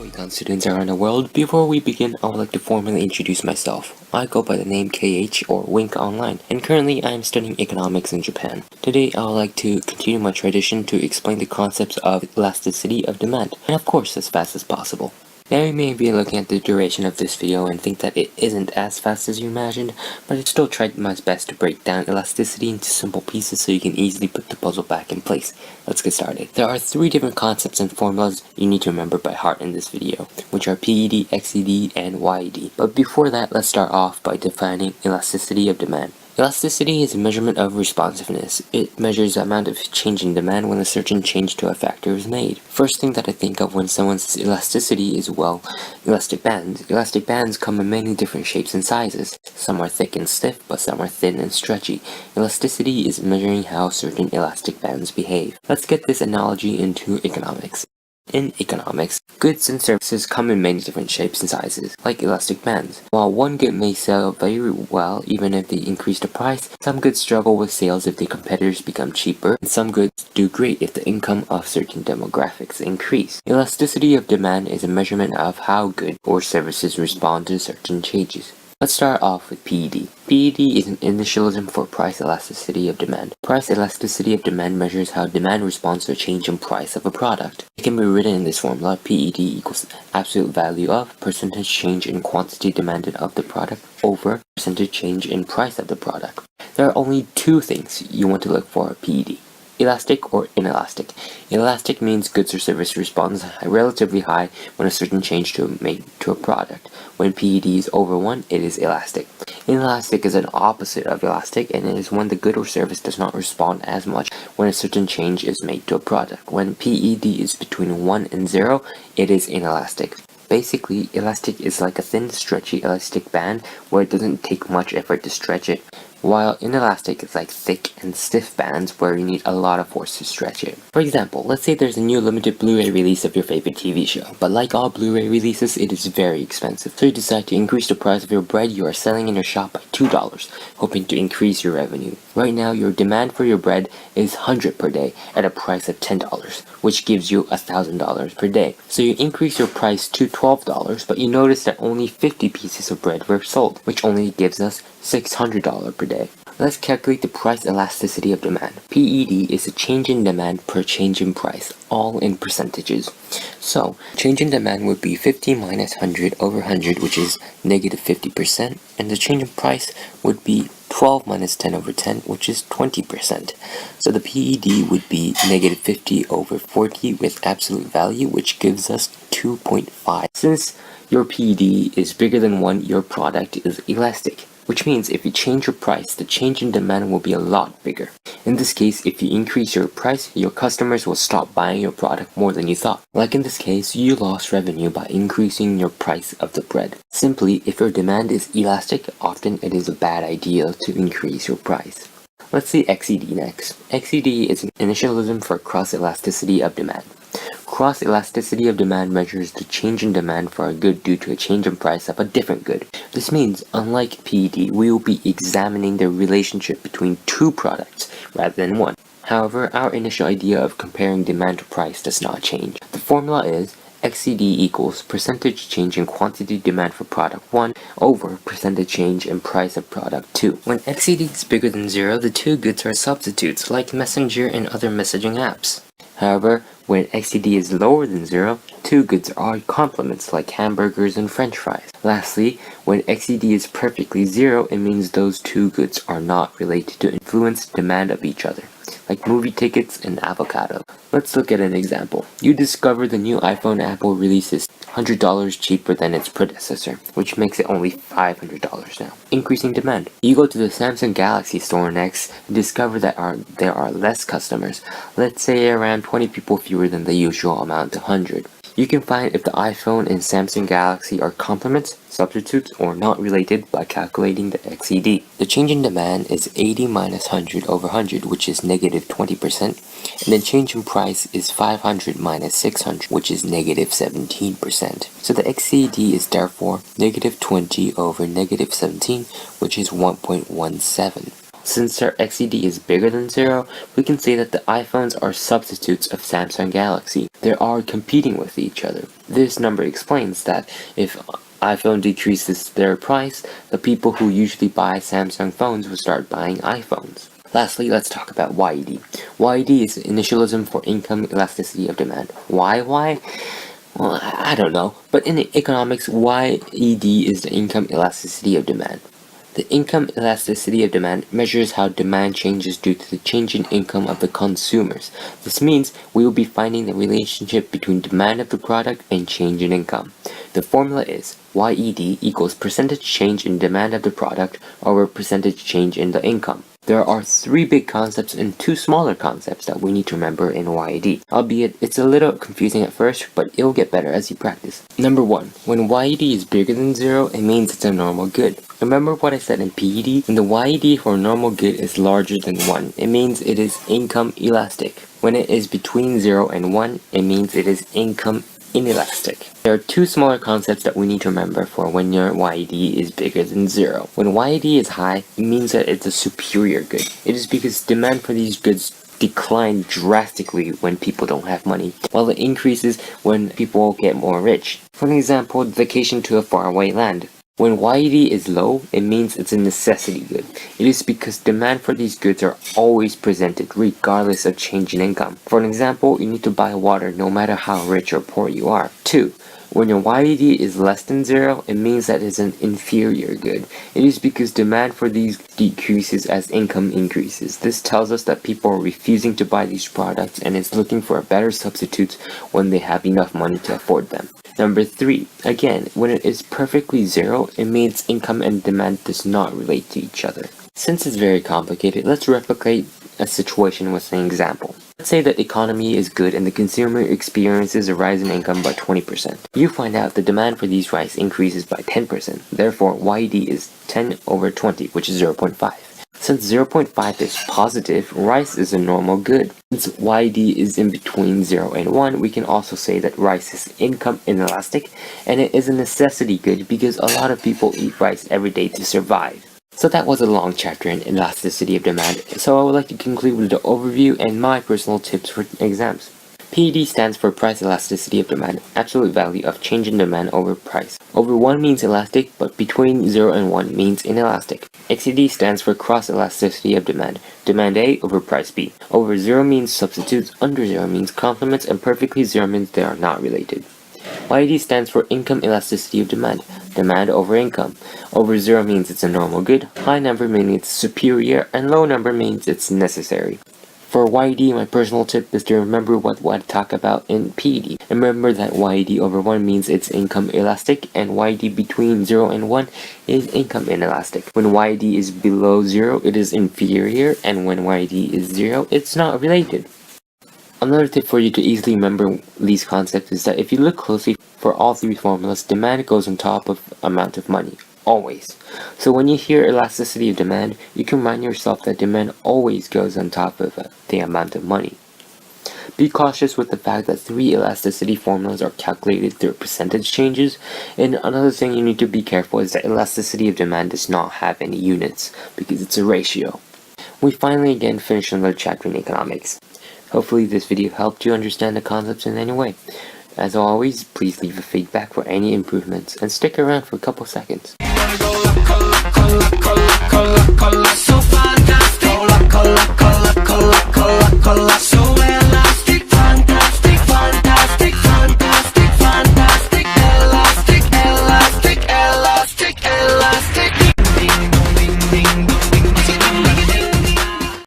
Econ students around the world. Before we begin, I would like to formally introduce myself. I go by the name KH or Wink Online, and currently I am studying economics in Japan. Today I would like to continue my tradition to explain the concepts of elasticity of demand, and of course as fast as possible. Now you may be looking at the duration of this video and think that it isn't as fast as you imagined, but I still tried my best to break down elasticity into simple pieces so you can easily put the puzzle back in place. Let's get started. There are 3 different concepts and formulas you need to remember by heart in this video, which are PED, XED, and YED. But before that, let's start off by defining elasticity of demand. Elasticity is a measurement of responsiveness. It measures the amount of change in demand when a certain change to a factor is made. First thing that I think of when someone says elasticity is, well, elastic bands. Elastic bands come in many different shapes and sizes. Some are thick and stiff, but some are thin and stretchy. Elasticity is measuring how certain elastic bands behave. Let's get this analogy into economics. In economics, goods and services come in many different shapes and sizes, like elastic bands. While one good may sell very well even if they increase the price, some goods struggle with sales if their competitors become cheaper, and some goods do great if the income of certain demographics increase. Elasticity of demand is a measurement of how goods or services respond to certain changes. Let's start off with PED. PED is an initialism for price elasticity of demand. Price elasticity of demand measures how demand responds to a change in price of a product. It can be written in this formula: PED equals absolute value of percentage change in quantity demanded of the product over percentage change in price of the product. There are only 2 things you want to look for at PED: elastic or inelastic. Elastic means goods or service responds relatively high when a certain change made to a product. When PED is over 1, it is elastic. Inelastic is an opposite of elastic, and it is when the good or service does not respond as much when a certain change is made to a product. When PED is between 1 and 0, it is inelastic. Basically, elastic is like a thin, stretchy elastic band where it doesn't take much effort to stretch it, while inelastic is like thick and stiff bands where you need a lot of force to stretch it. For example, let's say there's a new limited Blu-ray release of your favorite TV show, but like all Blu-ray releases, it is very expensive. So you decide to increase the price of your bread you are selling in your shop by $2, hoping to increase your revenue. Right now, your demand for your bread is 100 per day at a price of $10, which gives you $1,000 per day. So you increase your price to $12, but you notice that only 50 pieces of bread were sold, which only gives us $600 per day. Let's calculate the price elasticity of demand. PED is a change in demand per change in price, all in percentages. So, change in demand would be 50 minus 100 over 100, which is negative 50%, and the change in price would be 12 minus 10 over 10, which is 20%. So the PED would be negative 50 over 40 with absolute value, which gives us 2.5. Since your PED is bigger than 1, your product is elastic, which means if you change your price, the change in demand will be a lot bigger. In this case, if you increase your price, your customers will stop buying your product more than you thought. Like in this case, you lost revenue by increasing your price of the bread. Simply, if your demand is elastic, often it is a bad idea to increase your price. Let's see XED next. XED is an initialism for cross elasticity of demand. Cross elasticity of demand measures the change in demand for a good due to a change in price of a different good. This means, unlike PED, we will be examining the relationship between 2 products rather than 1. However, our initial idea of comparing demand to price does not change. The formula is XED equals percentage change in quantity demand for product 1 over percentage change in price of product 2. When XED is bigger than 0, the 2 goods are substitutes, like Messenger and other messaging apps. However, when XED is lower than 0, 2 goods are complements like hamburgers and french fries. Lastly, when XED is perfectly 0, it means those 2 goods are not related to influence demand of each other, like movie tickets and avocado. Let's look at an example. You discover the new iPhone Apple releases $100 cheaper than its predecessor, which makes it only $500 now, increasing demand. You go to the Samsung Galaxy store next and discover that there are less customers, let's say around 20 people fewer than the usual amount of 100. You can find if the iPhone and Samsung Galaxy are complements, substitutes, or not related by calculating the XED. The change in demand is 80 minus 100 over 100, which is negative 20%, and the change in price is 500 minus 600, which is negative 17%. So the XED is therefore negative 20 over negative 17, which is 1.17. Since our XED is bigger than 0, we can say that the iPhones are substitutes of Samsung Galaxy. They are competing with each other. This number explains that if iPhone decreases their price, the people who usually buy Samsung phones will start buying iPhones. Lastly, let's talk about YED. YED is initialism for income elasticity of demand. Why? Well, I don't know. But in economics, YED is the income elasticity of demand. The income elasticity of demand measures how demand changes due to the change in income of the consumers. This means we will be finding the relationship between demand of the product and change in income. The formula is YED equals percentage change in demand of the product over percentage change in the income. There are 3 big concepts and 2 smaller concepts that we need to remember in YED, albeit it's a little confusing at first, but it'll get better as you practice. Number 1. When YED is bigger than 0, it means it's a normal good. Remember what I said in PED? When the YED for a normal good is larger than 1, it means it is income elastic. When it is between 0 and 1, it means it is income inelastic. There are 2 smaller concepts that we need to remember for when your YED is bigger than 0. When YED is high, it means that it's a superior good. It is because demand for these goods decline drastically when people don't have money, while it increases when people get more rich. For example, vacation to a faraway land. When YED is low, it means it's a necessity good. It is because demand for these goods are always presented regardless of change in income. For an example, you need to buy water no matter how rich or poor you are. 2. When your YED is less than 0, it means that it's an inferior good. It is because demand for these decreases as income increases. This tells us that people are refusing to buy these products and is looking for a better substitute when they have enough money to afford them. Number 3. Again, when it is perfectly 0, it means income and demand does not relate to each other. Since it's very complicated, let's replicate a situation with an example. Let's say that the economy is good and the consumer experiences a rise in income by 20%. You find out the demand for these rice increases by 10%. Therefore, YED is 10 over 20, which is 0.5. Since 0.5 is positive, rice is a normal good. Since YED is in between 0 and 1, we can also say that rice is income inelastic, and it is a necessity good because a lot of people eat rice every day to survive. So that was a long chapter in elasticity of demand, so I would like to conclude with the overview and my personal tips for exams. PED stands for price elasticity of demand, absolute value of change in demand over price. Over 1 means elastic, but between 0 and 1 means inelastic. XED stands for cross elasticity of demand, demand A over price B. Over 0 means substitutes, under 0 means complements, and perfectly 0 means they are not related. YED stands for income elasticity of demand, demand over income. Over 0 means it's a normal good, high number means it's superior, and low number means it's necessary. For YED, my personal tip is to remember what I talk about in PED. Remember that YED over 1 means it's income elastic, and YED between 0 and 1 is income inelastic. When YED is below 0, it is inferior, and when YED is 0, it's not related. Another tip for you to easily remember these concepts is that if you look closely for all 3 formulas, demand goes on top of amount of money. Always. So when you hear elasticity of demand, you can remind yourself that demand always goes on top of the amount of money. Be cautious with the fact that 3 elasticity formulas are calculated through percentage changes, and another thing you need to be careful is that elasticity of demand does not have any units, because it's a ratio. We finally again finished another chapter in economics. Hopefully this video helped you understand the concepts in any way. As always, please leave a feedback for any improvements and stick around for a couple seconds.